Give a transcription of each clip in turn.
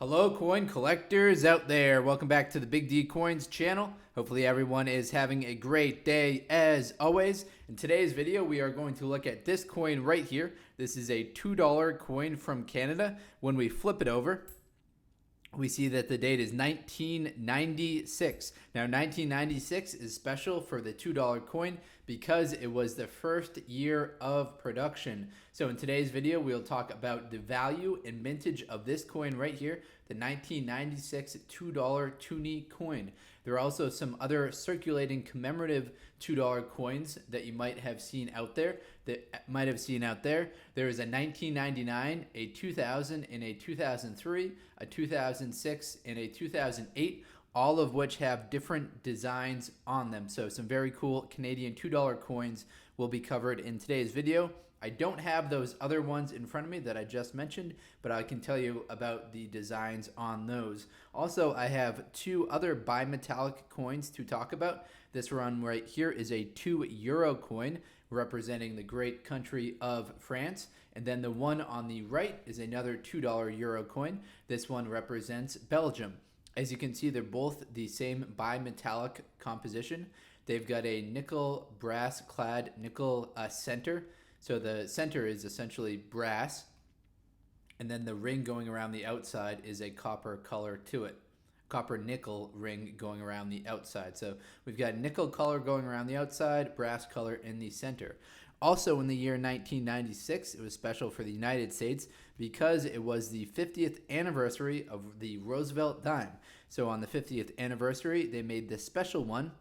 Hello, coin collectors out there. Welcome back to the Big D Coins channel. Hopefully everyone is having a great day as always. In today's video, we are going to look at this coin right here. This is a $2 coin from Canada. When we flip it over, we see that the date is 1996. Now, 1996 is special for the $2 coin because it was the first year of production. So in today's video, we'll talk about the value and mintage of this coin right here, the 1996 $2 Toonie coin. There are also some other circulating commemorative $2 coins that you might have seen out there. There is a 1999, a 2000, and a 2003, a 2006, and a 2008, all of which have different designs on them. So some very cool Canadian $2 coins will be covered in today's video. I don't have those other ones in front of me that I just mentioned, but I can tell you about the designs on those. Also, I have two other bimetallic coins to talk about. This one right here is a €2 coin representing the great country of France. And then the one on the right is another $2 euro coin. This one represents Belgium. As you can see, they're both the same bimetallic composition. They've got a nickel brass clad nickel center. So the center is essentially brass, and then the ring going around the outside is a copper color to it. Copper nickel ring going around the outside. So we've got nickel color going around the outside, brass color in the center. Also in the year 1996, it was special for the United States because it was the 50th anniversary of the Roosevelt Dime. So on the 50th anniversary, they made this special one.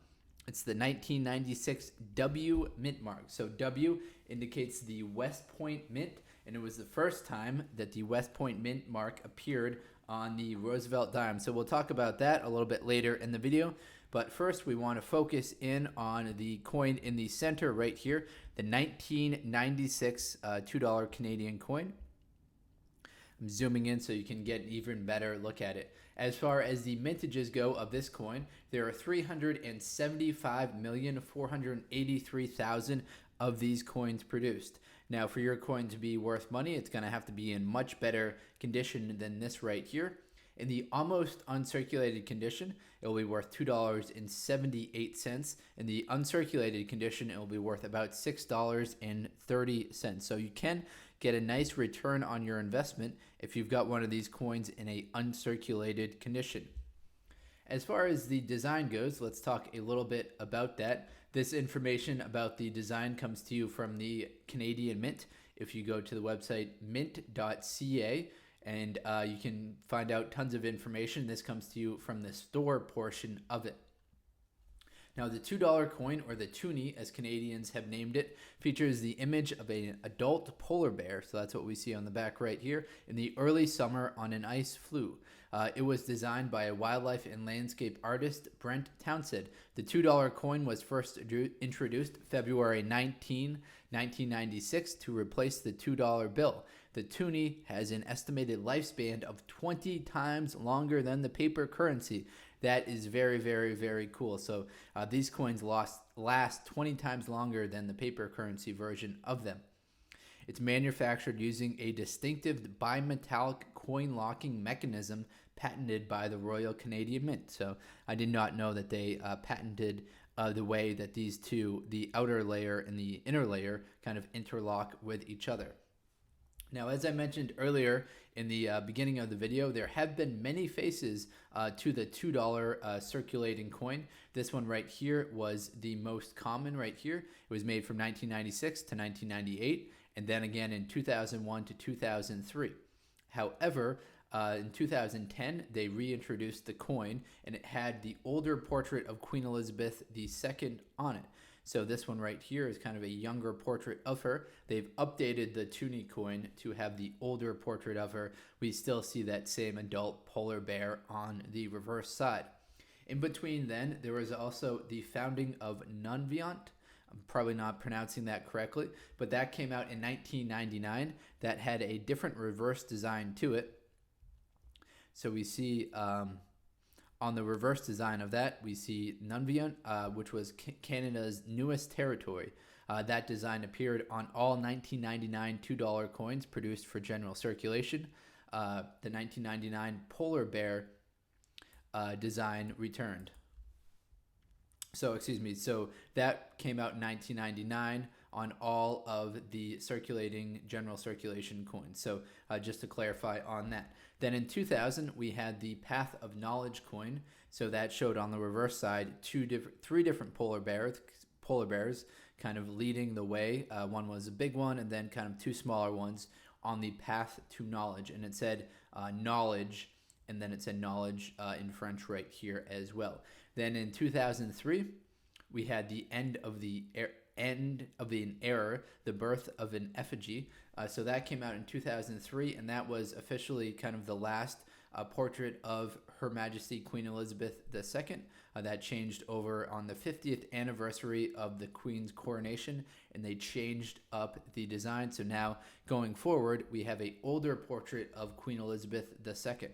It's the 1996 W mint mark. So W indicates the West Point Mint, and it was the first time that the West Point Mint mark appeared on the Roosevelt Dime. So we'll talk about that a little bit later in the video. But first, we want to focus in on the coin in the center right here, the 1996 $2 Canadian coin. I'm zooming in so you can get an even better look at it. As far as the mintages go of this coin, there are 375,483,000 of these coins produced. Now, for your coin to be worth money, it's going to have to be in much better condition than this right here. In the almost uncirculated condition, it will be worth $2.78. In the uncirculated condition, it will be worth about $6.30. So you can get a nice return on your investment if you've got one of these coins in a uncirculated condition. As far as the design goes, let's talk a little bit about that. This information about the design comes to you from the Canadian Mint. If you go to the website mint.ca, and you can find out tons of information. This comes to you from the store portion of it. Now, the $2 coin, or the Toonie, as Canadians have named it, features the image of an adult polar bear. So that's what we see on the back right here, in the early summer on an ice flue. It was designed by a wildlife and landscape artist, Brent Townsend. The $2 coin was first introduced February 19, 1996 to replace the $2 bill. The Toonie has an estimated lifespan of 20 times longer than the paper currency. That is very, very, very cool. So these coins last 20 times longer than the paper currency version of them. It's manufactured using a distinctive bimetallic coin locking mechanism patented by the Royal Canadian Mint. So I did not know that they patented the way that these two, the outer layer and the inner layer, kind of interlock with each other. Now, as I mentioned earlier in the beginning of the video, there have been many faces to the $2 circulating coin. This one right here was the most common right here. It was made from 1996 to 1998, and then again in 2001 to 2003. However, in 2010, they reintroduced the coin, and it had the older portrait of Queen Elizabeth II on it. So this one right here is kind of a younger portrait of her. They've updated the Toonie coin to have the older portrait of her. We still see that same adult polar bear on the reverse side. In between then, there was also the founding of Nunviant. I'm probably not pronouncing that correctly, but that came out in 1999. That had a different reverse design to it. So we see on the reverse design of that, we see Nunviant, which was Canada's newest territory. That design appeared on all 1999 $2 coins produced for general circulation. the 1999 polar bear design returned. So that came out in 1999 on all of the general circulation coins. So just to clarify on that. Then in 2000, we had the Path of Knowledge coin. So that showed on the reverse side three different polar bears kind of leading the way. One was a big one, and then kind of two smaller ones on the path to knowledge. And it said knowledge, and then it said knowledge in French right here as well. Then in 2003, we had the end of an era, the birth of an effigy. So that came out in 2003, and that was officially kind of the last portrait of Her Majesty Queen Elizabeth II. That changed over on the 50th anniversary of the Queen's coronation, and they changed up the design. So now going forward, we have an older portrait of Queen Elizabeth II.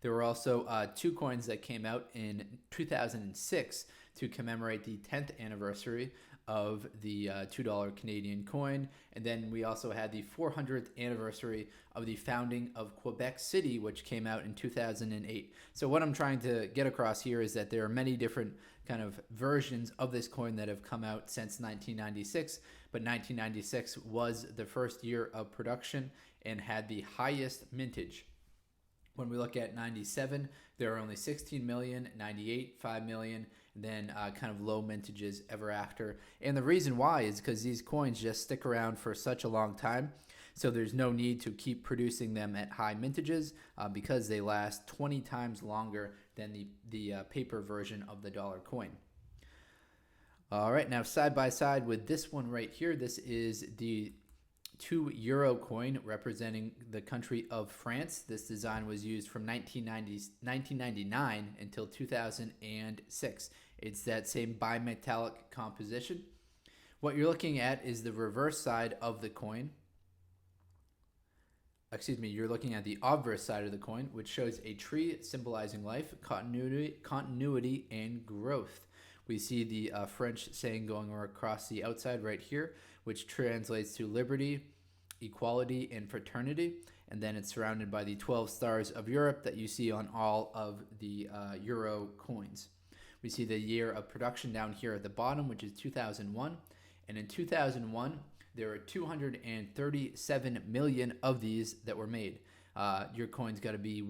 There were also two coins that came out in 2006 to commemorate the 10th anniversary of the $2 Canadian coin. And then we also had the 400th anniversary of the founding of Quebec City, which came out in 2008. So what I'm trying to get across here is that there are many different kind of versions of this coin that have come out since 1996, but 1996 was the first year of production and had the highest mintage. When we look at 97, there are only 16 million, 98, 5 million, and then kind of low mintages ever after. And the reason why is because these coins just stick around for such a long time. So there's no need to keep producing them at high mintages because they last 20 times longer than the paper version of the dollar coin. All right, now side by side with this one right here, this is the €2 coin representing the country of France. This design was used from 1999 until 2006. It's that same bimetallic composition. What you're looking at is the reverse side of the coin. You're looking at the obverse side of the coin, which shows a tree symbolizing life, continuity, and growth. We see the French saying going across the outside right here, which translates to liberty, equality, and fraternity. And then it's surrounded by the 12 stars of Europe that you see on all of the euro coins. We see the year of production down here at the bottom, which is 2001. And in 2001, there were 237 million of these that were made. Your coin's got to be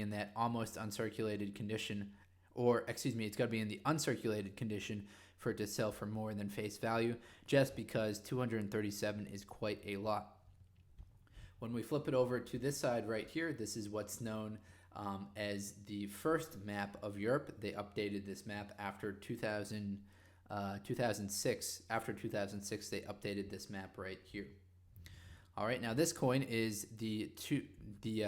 in that almost uncirculated condition, it's got to be in the uncirculated condition for it to sell for more than face value, just because 237 is quite a lot. When we flip it over to this side right here, this is what's known as the first map of Europe. They updated this map after 2006. After 2006, they updated this map right here. All right, now this coin is the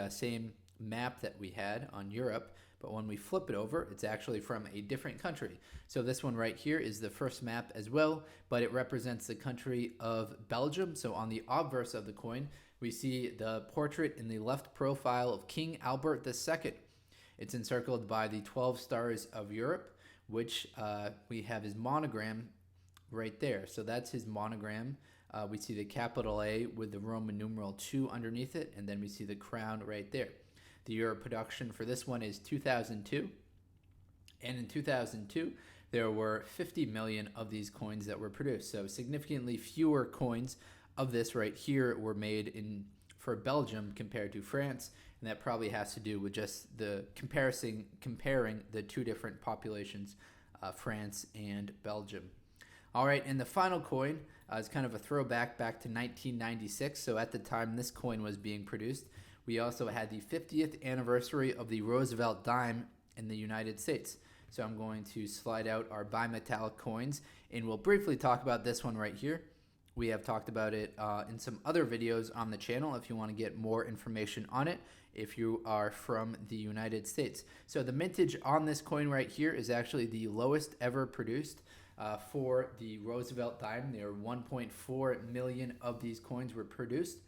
same map that we had on Europe, but when we flip it over, it's actually from a different country. So this one right here is the first map as well, but it represents the country of Belgium. So on the obverse of the coin, we see the portrait in the left profile of King Albert II. It's encircled by the 12 stars of Europe, which we have his monogram right there. So that's his monogram. We see the capital A with the Roman numeral 2 underneath it, and then we see the crown right there. The year of production for this one is 2002. And in 2002, there were 50 million of these coins that were produced. So significantly fewer coins of this right here were made for Belgium compared to France. And that probably has to do with just the comparing the two different populations, France and Belgium. All right, and the final coin is kind of a throwback back to 1996. So at the time this coin was being produced, we also had the 50th anniversary of the Roosevelt Dime in the United States. So I'm going to slide out our bimetallic coins, and we'll briefly talk about this one right here. We have talked about it in some other videos on the channel if you want to get more information on it if you are from the United States. So the mintage on this coin right here is actually the lowest ever produced for the Roosevelt Dime. There are 1.4 million of these coins were produced.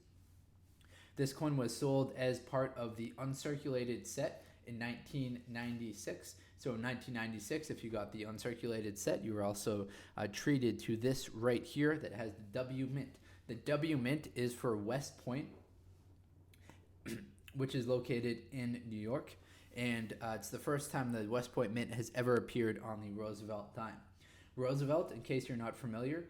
This coin was sold as part of the uncirculated set in 1996. So in 1996, if you got the uncirculated set, you were also treated to this right here that has the W mint. The W mint is for West Point, which is located in New York. And it's the first time the West Point mint has ever appeared on the Roosevelt Dime. Roosevelt, in case you're not familiar,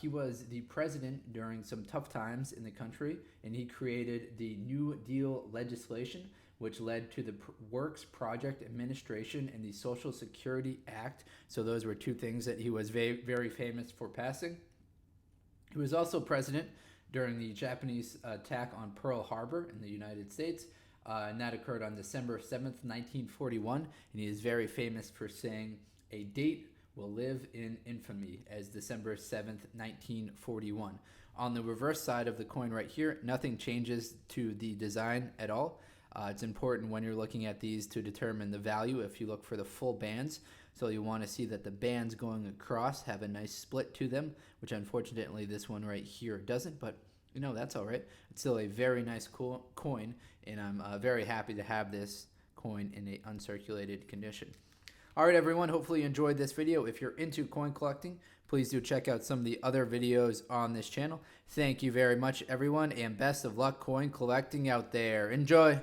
he was the president during some tough times in the country, and he created the New Deal legislation, which led to the Works Project Administration and the Social Security Act. So those were two things that he was very, very famous for passing. He was also president during the Japanese attack on Pearl Harbor in the United States, and that occurred on December 7th, 1941, and he is very famous for saying, "A date will live in infamy," as December 7th, 1941. On the reverse side of the coin right here, nothing changes to the design at all. It's important when you're looking at these to determine the value if you look for the full bands. So you want to see that the bands going across have a nice split to them, which unfortunately this one right here doesn't, but you know, that's all right. It's still a very nice coin, and I'm very happy to have this coin in a uncirculated condition. All right, everyone, hopefully you enjoyed this video. If you're into coin collecting, please do check out some of the other videos on this channel. Thank you very much, everyone, and best of luck coin collecting out there. Enjoy!